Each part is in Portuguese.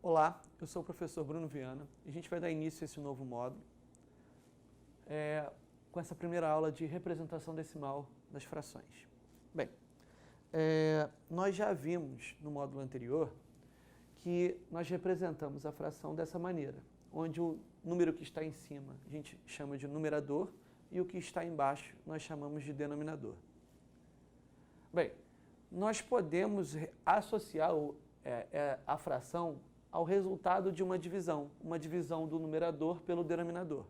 Olá, eu sou o professor Bruno Viana e a gente vai dar início a esse novo módulo com essa primeira aula de representação decimal das frações. Bem, nós já vimos no módulo anterior que nós representamos a fração dessa maneira, onde o número que está em cima a gente chama de numerador e o que está embaixo nós chamamos de denominador. Bem, nós podemos associar a fração ao resultado de uma divisão do numerador pelo denominador.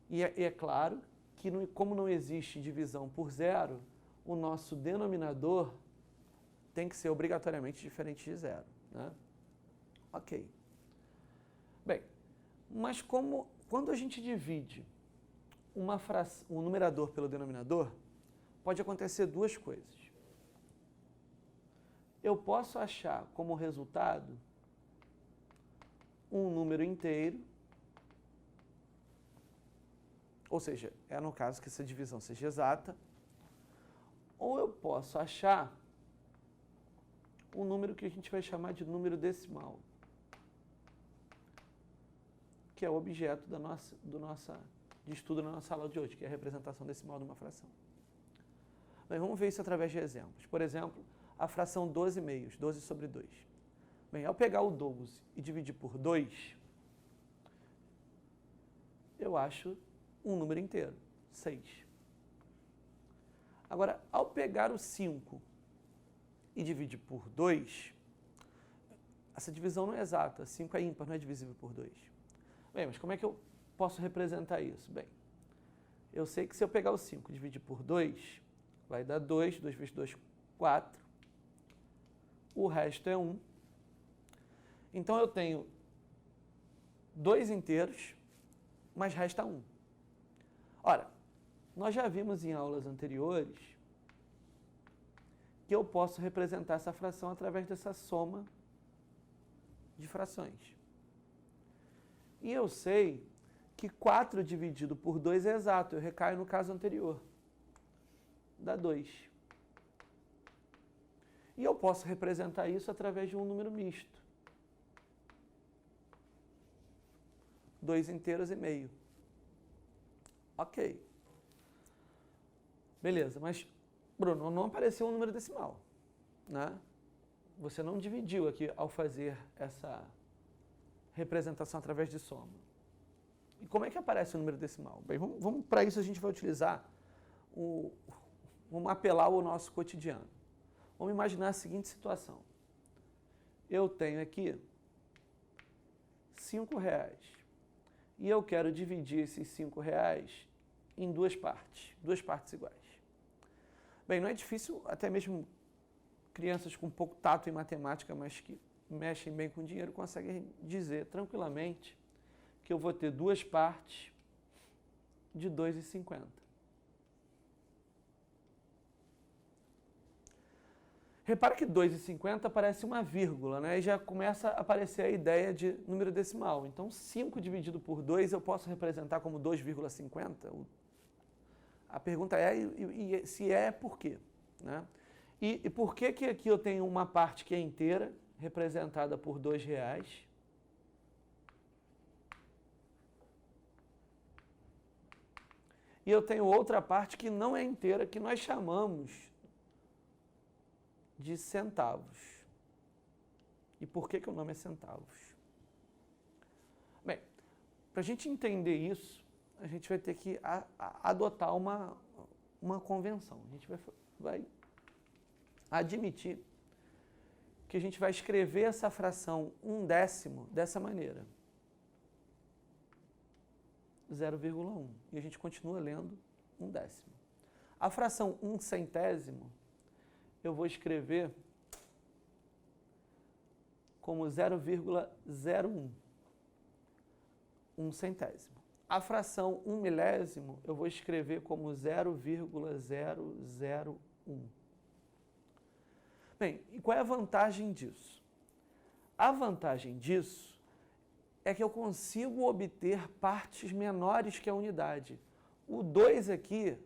E é claro que, como não existe divisão por zero, o nosso denominador tem que ser obrigatoriamente diferente de zero, né? Ok. Bem, mas quando a gente divide um numerador pelo denominador, pode acontecer duas coisas. Eu posso achar como resultado um número inteiro, ou seja, no caso que essa divisão seja exata, ou eu posso achar um número que a gente vai chamar de número decimal, que é o objeto de estudo na nossa aula de hoje, que é a representação decimal de uma fração. Bem, vamos ver isso através de exemplos. Por exemplo, a fração 12 meios, 12 sobre 2. Bem, ao pegar o 12 e dividir por 2, eu acho um número inteiro, 6. Agora, ao pegar o 5 e dividir por 2, essa divisão não é exata, 5 é ímpar, não é divisível por 2. Bem, mas como é que eu posso representar isso? Bem, eu sei que se eu pegar o 5 e dividir por 2, vai dar 2, 2 vezes 2, 4. O resto é 1. Então eu tenho 2 inteiros, mas resta 1. Ora, nós já vimos em aulas anteriores que eu posso representar essa fração através dessa soma de frações. E eu sei que 4 dividido por 2 é exato, eu recaio no caso anterior. Dá 2. E eu posso representar isso através de um número misto. 2 inteiros e meio. Ok. Beleza, mas, Bruno, não apareceu um número decimal, né? Você não dividiu aqui ao fazer essa representação através de soma. E como é que aparece o número decimal? Bem, para isso a gente vai utilizar vamos apelar ao nosso cotidiano. Vamos imaginar a seguinte situação. Eu tenho aqui R$5 e eu quero dividir esses R$5 em duas partes iguais. Bem, não é difícil, até mesmo crianças com pouco tato em matemática, mas que mexem bem com dinheiro, conseguem dizer tranquilamente que eu vou ter duas partes de 2,50. Repara que 2,50 parece uma vírgula, né? E já começa a aparecer a ideia de número decimal. Então, 5 dividido por 2 eu posso representar como 2,50? A pergunta é, se é, por quê? Né? E por que aqui eu tenho uma parte que é inteira, representada por R$2, e eu tenho outra parte que não é inteira, que nós chamamos de centavos. E por que o nome é centavos? Bem, para a gente entender isso, a gente vai ter que adotar uma convenção. A gente vai admitir que a gente vai escrever essa fração 1/10 dessa maneira. 0,1. E a gente continua lendo 1/10. A fração 1/100 eu vou escrever como 0,01. 1/100. A fração 1/1000 eu vou escrever como 0,001. Bem, e qual é a vantagem disso? A vantagem disso é que eu consigo obter partes menores que a unidade. O 2 aqui,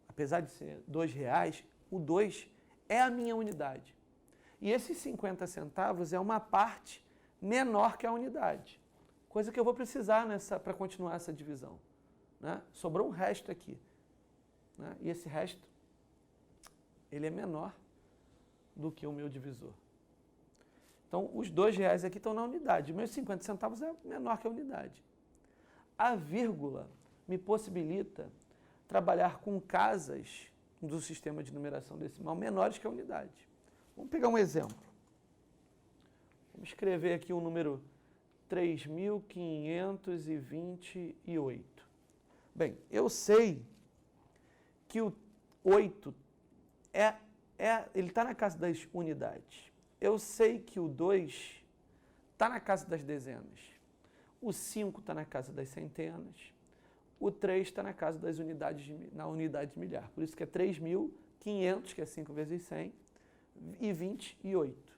apesar de ser R$2, o 2 é a minha unidade. E esses 50 centavos é uma parte menor que a unidade, coisa que eu vou precisar para continuar essa divisão. Né? Sobrou um resto aqui. Né? E esse resto, ele é menor do que o meu divisor. Então, os R$2 aqui estão na unidade. Meus 50 centavos é menor que a unidade. A vírgula me possibilita trabalhar com casas do sistema de numeração decimal menores que a unidade. Vamos pegar um exemplo. Vamos escrever aqui o número 3.528. Bem, eu sei que o 8 ele está na casa das unidades. Eu sei que o 2 está na casa das dezenas. O 5 está na casa das centenas. O 3 está na casa das unidades, na unidade de milhar. Por isso que é 3.500, que é 5 vezes 100, e 28.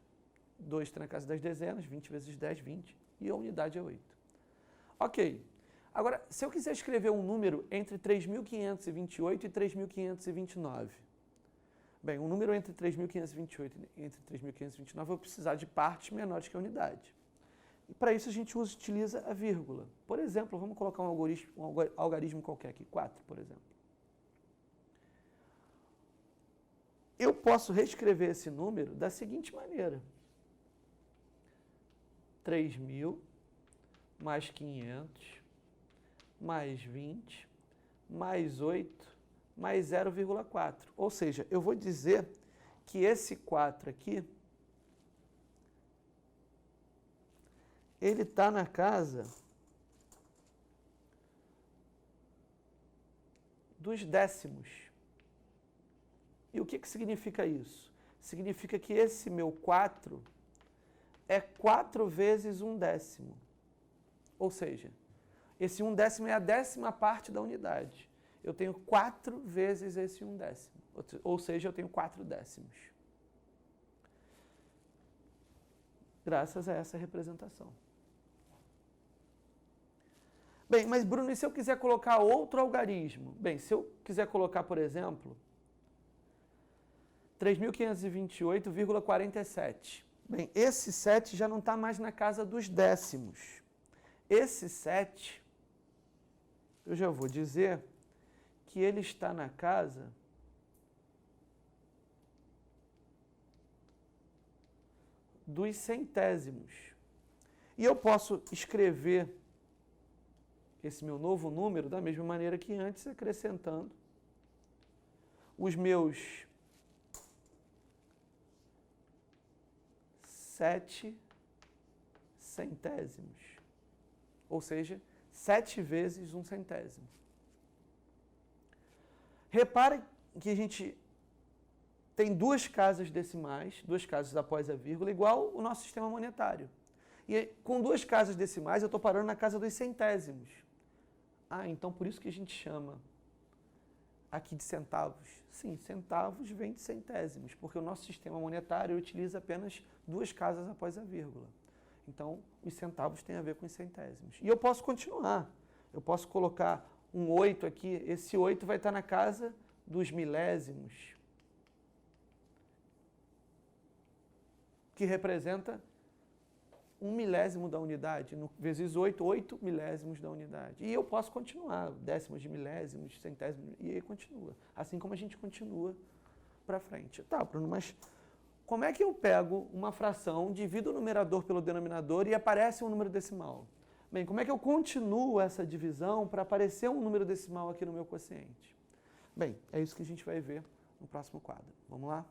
2 está na casa das dezenas, 20 vezes 10, 20, e a unidade é 8. Ok. Agora, se eu quiser escrever um número entre 3.528 e 3.529, bem, um número entre 3.528 e entre 3.529, eu vou precisar de partes menores que a unidade. E para isso a gente utiliza a vírgula. Por exemplo, vamos colocar um algarismo qualquer aqui, 4, por exemplo. Eu posso reescrever esse número da seguinte maneira. 3.000 mais 500 mais 20 mais 8 mais 0,4. Ou seja, eu vou dizer que esse 4 aqui, ele está na casa dos décimos. E o que significa isso? Significa que esse meu 4 é 4 vezes 1/10. Ou seja, esse 1/10 é a 10ª parte da unidade. Eu tenho 4 vezes esse 1/10. Ou seja, eu tenho 4 décimos. Graças a essa representação. Bem, mas Bruno, e se eu quiser colocar outro algarismo? Bem, se eu quiser colocar, por exemplo, 3.528,47. Bem, esse 7 já não está mais na casa dos décimos. Esse 7, eu já vou dizer que ele está na casa dos centésimos. E eu posso escrever esse meu novo número da mesma maneira que antes, acrescentando os meus 7 centésimos. Ou seja, 7 vezes 1 centésimo. Repare que a gente tem duas casas decimais, duas casas após a vírgula, igual o nosso sistema monetário. E com duas casas decimais, eu estou parando na casa dos centésimos. Ah, então por isso que a gente chama aqui de centavos. Sim, centavos vem de centésimos, porque o nosso sistema monetário utiliza apenas duas casas após a vírgula. Então, os centavos têm a ver com os centésimos. E eu posso continuar. Eu posso colocar um 8 aqui. Esse 8 vai estar na casa dos milésimos, que representa 1 milésimo da unidade, vezes 8, 8 milésimos da unidade. E eu posso continuar, décimos de milésimos, centésimos, e aí continua. Assim como a gente continua para frente. Tá, Bruno, mas como é que eu pego uma fração, divido o numerador pelo denominador e aparece um número decimal? Bem, como é que eu continuo essa divisão para aparecer um número decimal aqui no meu quociente? Bem, é isso que a gente vai ver no próximo quadro. Vamos lá?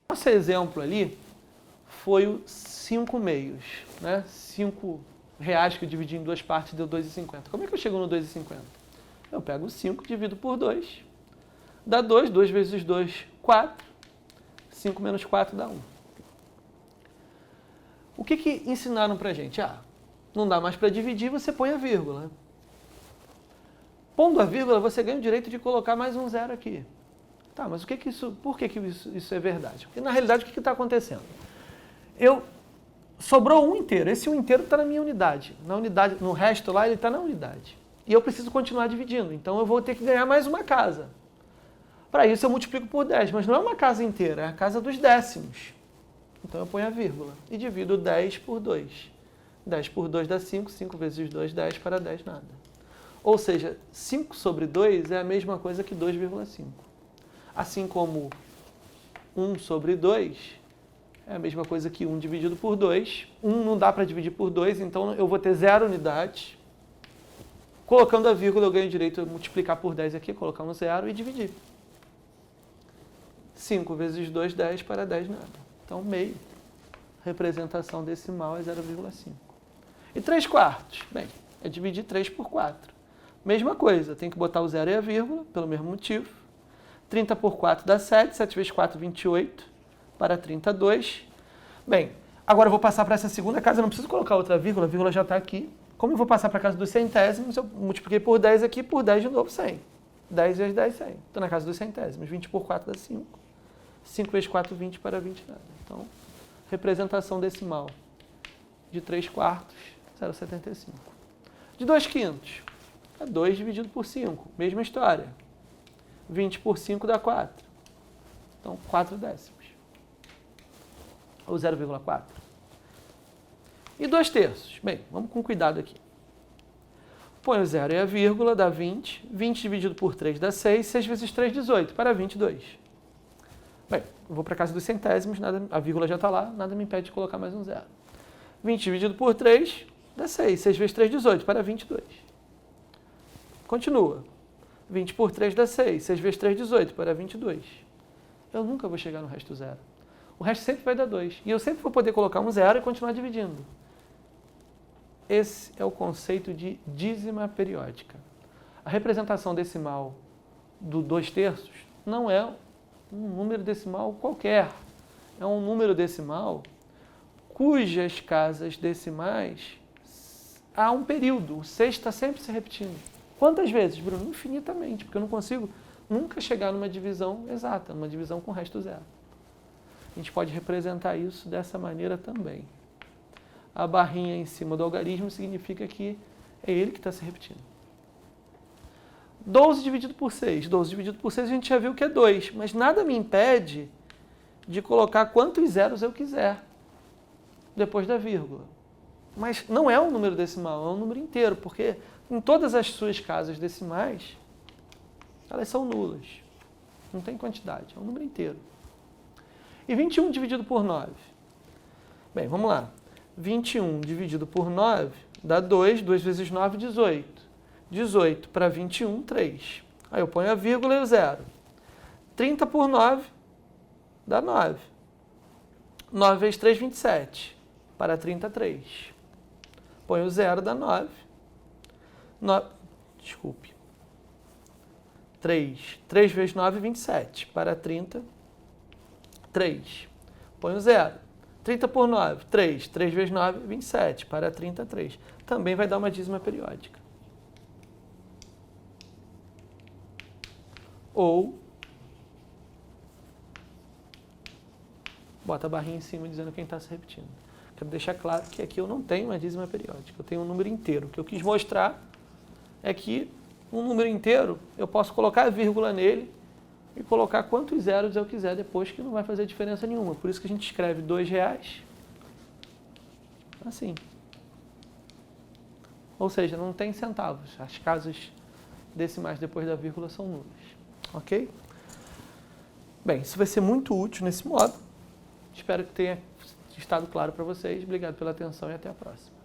Nosso exemplo ali foi o 5 meios, né? 5 reais que eu dividi em duas partes deu 2,50. Como é que eu chego no 2,50? Eu pego o 5, divido por 2, dá 2, 2 vezes 2, 4, 5 menos 4 dá 1. O que ensinaram pra gente? Ah, não dá mais para dividir, você põe a vírgula. Pondo a vírgula, você ganha o direito de colocar mais um zero aqui. Tá, mas por que isso é verdade? Porque na realidade o que está acontecendo? Sobrou um inteiro, esse um inteiro está na minha unidade. No resto lá ele está na unidade. E eu preciso continuar dividindo, então eu vou ter que ganhar mais uma casa. Para isso eu multiplico por 10, mas não é uma casa inteira, é a casa dos décimos. Então eu ponho a vírgula e divido 10 por 2. 10 por 2 dá 5, 5 vezes 2, 10 para 10 nada. Ou seja, 5 sobre 2 é a mesma coisa que 2,5. Assim como 1 sobre 2 é a mesma coisa que 1 dividido por 2. 1 não dá para dividir por 2, então eu vou ter 0 unidades. Colocando a vírgula, eu ganho o direito de multiplicar por 10 aqui, colocar um 0 e dividir. 5 vezes 2, 10 para 10 nada. Então, meio. Representação decimal é 0,5. E 3 quartos? Bem, é dividir 3 por 4. Mesma coisa, tem que botar o 0 e a vírgula, pelo mesmo motivo. 30 por 4 dá 7, 7 vezes 4, 28, para 32. Bem, agora eu vou passar para essa segunda casa, eu não preciso colocar outra vírgula, a vírgula já está aqui. Como eu vou passar para a casa dos centésimos, eu multipliquei por 10 aqui, por 10 de novo, 100. 10 vezes 10, 100. Estou na casa dos centésimos. 20 por 4 dá 5. 5 vezes 4, 20 para 20 nada. Então, representação decimal de 3 quartos, 0,75. De 2 quintos, é 2 dividido por 5. Mesma história. 20 por 5 dá 4. Então, 4 décimos. Ou 0,4. E 2 terços? Bem, vamos com cuidado aqui. Põe o 0 e a vírgula, dá 20. 20 dividido por 3 dá 6. 6 vezes 3, 18. Para 22. Bem, eu vou para a casa dos centésimos, a vírgula já está lá, nada me impede de colocar mais um 0. 20 dividido por 3 dá 6. 6 vezes 3, 18. Para 22. Continua. 20 por 3 dá 6. 6 vezes 3, 18. Para 22. Eu nunca vou chegar no resto zero. O resto sempre vai dar 2. E eu sempre vou poder colocar um 0 e continuar dividindo. Esse é o conceito de dízima periódica. A representação decimal do 2 terços não é um número decimal qualquer. É um número decimal cujas casas decimais há um período. O 6 está sempre se repetindo. Quantas vezes, Bruno? Infinitamente, porque eu não consigo nunca chegar numa divisão exata, numa divisão com resto zero. A gente pode representar isso dessa maneira também. A barrinha em cima do algarismo significa que é ele que está se repetindo. 12 dividido por 6. 12 dividido por 6 a gente já viu que é 2, mas nada me impede de colocar quantos zeros eu quiser depois da vírgula. Mas não é um número decimal, é um número inteiro, porque em todas as suas casas decimais, elas são nulas. Não tem quantidade, é um número inteiro. E 21 dividido por 9? Bem, vamos lá. 21 dividido por 9 dá 2. 2 vezes 9, 18. 18 para 21, 3. Aí eu ponho a vírgula e o 0. 30 por 9 dá 9. 9 vezes 3, 27. Para 33. Põe o 0, dá 9. Desculpe. 3. 3 vezes 9, 27. Para 30, 3. Põe o 0. 30 por 9, 3. 3 vezes 9, 27. Para 33. Também vai dar uma dízima periódica. Ou bota a barrinha em cima dizendo quem está se repetindo. Quero deixar claro que aqui eu não tenho uma dízima periódica, eu tenho um número inteiro. O que eu quis mostrar é que um número inteiro, eu posso colocar a vírgula nele e colocar quantos zeros eu quiser depois, que não vai fazer diferença nenhuma. Por isso que a gente escreve R$2 assim. Ou seja, não tem centavos. As casas decimais depois da vírgula são nulas. Ok? Bem, isso vai ser muito útil nesse modo. Espero que tenha estado claro para vocês. Obrigado pela atenção e até a próxima.